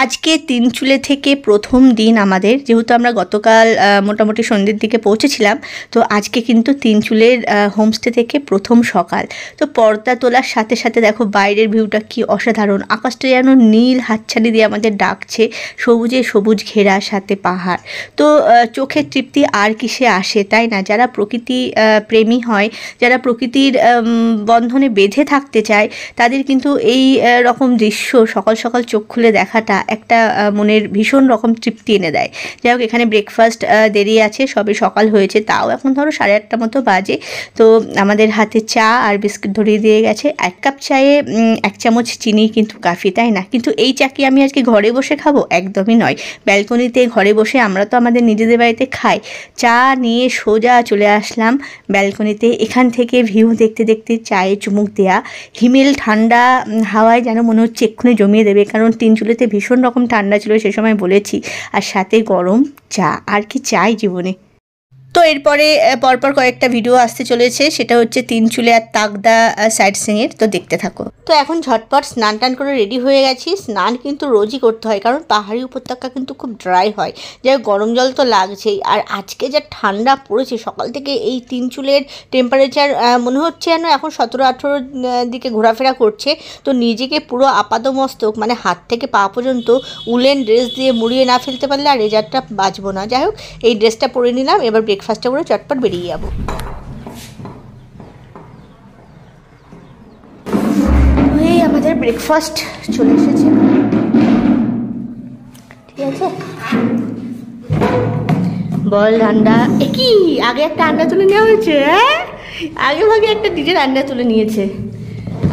আজকে তিনচুলে থেকে প্রথম দিন আমাদের, যেহেতু আমরা গতকাল মোটামুটি সন্ধ্যের দিকে পৌঁছেছিলাম, তো আজকে কিন্তু তিনচুলের হোমস্টে থেকে প্রথম সকাল। তো পর্দা তোলার সাথে সাথে দেখো বাইরের ভিউটা কি অসাধারণ, আকাশটা যেন নীল হাতছানি দিয়ে আমাদের ডাকছে, সবুজে সবুজ ঘেরা, সাথে পাহাড়। তো চোখের তৃপ্তি আর কিসে আসে, তাই না? যারা প্রকৃতি প্রেমী হয়, যারা প্রকৃতির বন্ধনে বেঁধে থাকতে চায়, তাদের কিন্তু এই রকম দৃশ্য সকাল সকাল চোখ খুলে দেখাটা একটা মনের ভীষণ রকম তৃপ্তি এনে দেয়। যাই হোক, এখানে ব্রেকফাস্ট দেরি আছে, সবে সকাল হয়েছে, তাও এখন ধরো 8:30 মতো বাজে। তো আমাদের হাতে চা আর বিস্কুট ধরিয়ে দিয়ে গেছে। 1 কাপ চায়ে 1 চামচ চিনি কিন্তু কাফি, তাই না? কিন্তু এই চা কি আমি আজকে ঘরে বসে খাবো? একদমই নয়। ব্যালকনিতে ঘরে বসে আমরা তো আমাদের নিজেদের বাড়িতে খাই। চা নিয়ে সোজা চলে আসলাম ব্যালকনিতে। এখান থেকে ভিউ দেখতে দেখতে চায়ে চুমুক দেয়া, হিমেল ঠান্ডা হাওয়ায় যেন মনে হচ্ছে এক্ষুনি জমিয়ে দেবে, কারণ তিনচুলেতে ভীষণ রকম ঠান্ডা ছিল সে সময় বলেছি, আর সাথে গরম চা। আর কি চাই জীবনে? তো এরপরে পরপর কয়েকটা ভিডিও আসতে চলেছে, সেটা হচ্ছে তিনচুলে আর তাকদা সাইড সিনের, তো দেখতে থাকো। তো এখন ঝটপট স্নান টান করে রেডি হয়ে গেছি। স্নান কিন্তু রোজই করতে হয়, কারণ পাহাড়ি উপত্যকা কিন্তু খুব ড্রাই হয়, যাই গরম জল তো লাগছেই। আর আজকে যা ঠান্ডা পড়েছে সকাল থেকে, এই তিনচুলের টেম্পারেচার মনে হচ্ছে যেন এখন 17-18 দিকে ঘোরাফেরা করছে। তো নিজেকে পুরো আপাদমস্তক মানে হাত থেকে পা পর্যন্ত উলেন ড্রেস দিয়ে মুড়িয়ে না ফেলতে পারলে আর রেজাল্টটা বাঁচবো না। যাই হোক, এই ড্রেসটা পরে নিলাম, এবার ব্রেকফাস্টটা করে চটপট বেরিয়ে যাবো। এই আমাদের ব্রেকফাস্ট চলে এসেছে, ঠিক আছে। বল আন্ডা, কি আগে একটা আন্ডা তুলে নেওয়া হয়েছে? হ্যাঁ, আগে ভাগে একটা ডিজের আন্ডা তুলে নিয়েছে।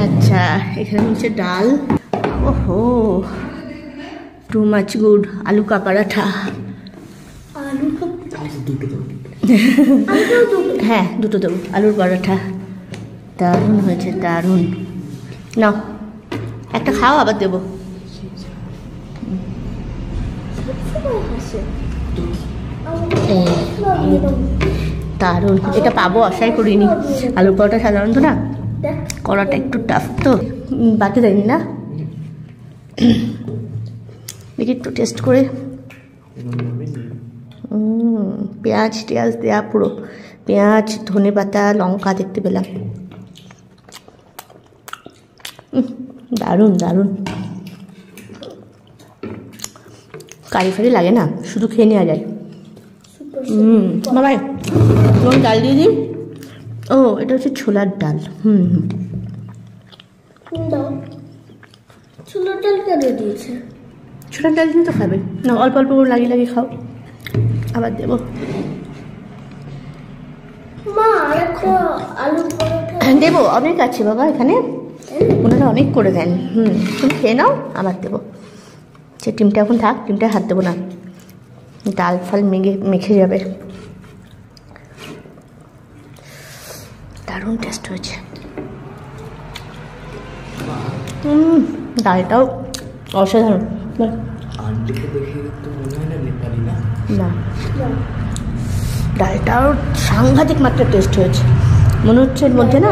আচ্ছা, এখানে হচ্ছে ডাল। ওহো, টু মাচ গুড। আলু কা পরাঠা। হ্যাঁ, দুটো দেবো। আলুর পরাঠা দারুণ হয়েছে, দারুণ। নাও একটা খাও, আবার দেবো। দারুণ, এটা পাবো আশাই করিনি। আলুর পরোটা সাধারণত না করাটা একটু টাফ, তো বাকি দেয়নি না। দেখি একটু টেস্ট করে। পেঁয়াজ টেয়াজ দেওয়া, পুরো পেঁয়াজ, ধনে পাতা, লঙ্কা দেখতে পেলাম। দারুণ দারুণ। কারি ফারি লাগে না, শুধু খেয়ে নেওয়া যায়। বাবাই তোমার ডাল দিয়ে দিই। ও, এটা হচ্ছে ছোলার ডাল। ছোলার ডাল কেন দিয়েছে? ছোলার ডাল দিয়ে তো খাবে না, অল্প অল্প করে লাগিয়ে লাগিয়ে খাও। আবার দেবো। মা, আরেকটা আলুর পরোটা দেবো, অনেক আছে বাবা এখানে, ওনারা অনেক করে দেন। তুমি খেয়ে নাও, আবার দেবো। সে ডিমটা এখন থাক, ডিমটা হাত দেবো না, ডাল ফাল মেখে যাবে। দারুণ টেস্ট হয়েছে। ডালটাও অসাধারণ। না, ডালটাও সাংঘাতিক মাত্রা টেস্ট হয়েছে। মনে হচ্ছে এর মধ্যে না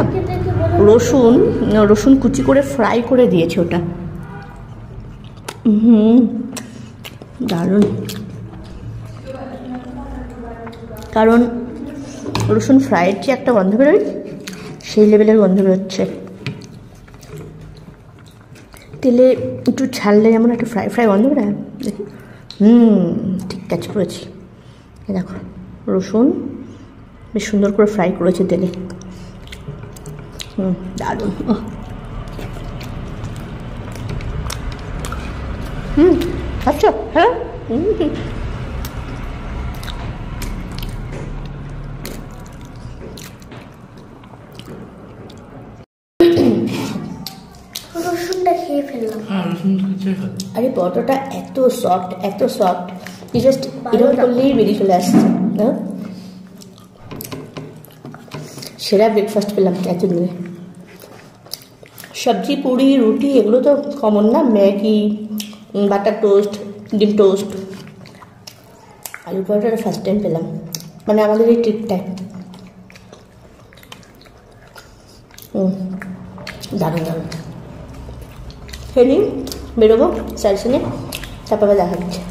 রসুন কুচি করে ফ্রাই করে দিয়েছে ওটা। দারুণ, কারণ রসুন ফ্রাইয়ের যে একটা গন্ধ বেরোয়, সেই লেভেলের গন্ধ বেরোচ্ছে। তেলে একটু ছাড়লে যেমন একটা ফ্রাই ফ্রাই গন্ধ বেরোয়, দেখি। ঠিক কাজ করেছি। দেখো, রসুন বেশ সুন্দর করে ফ্রাই করেছে তেলে। দারুণ। আচ্ছা, হ্যাঁ। রসুনটা খেয়ে ফেললাম। আরে পরোটাটা এত সফট, এত সফট, জাস্ট এরকম করলেই বেরিয়ে চলে আসছে। সেরা ব্রেকফাস্ট পেলাম এতদিনে। সবজি, পুরি, রুটি এগুলো তো কমন না, ম্যাগি, বাটার টোস্ট, ডিম টোস্ট। আলু পরোটাটা ফার্স্ট টাইম পেলাম, মানে আমাদের এই ট্রিপটায়। দারুণ দারুণ। খেয়ে নিই, বেরোবো সাইড সিনে। তারপর আবার দেখা হচ্ছে।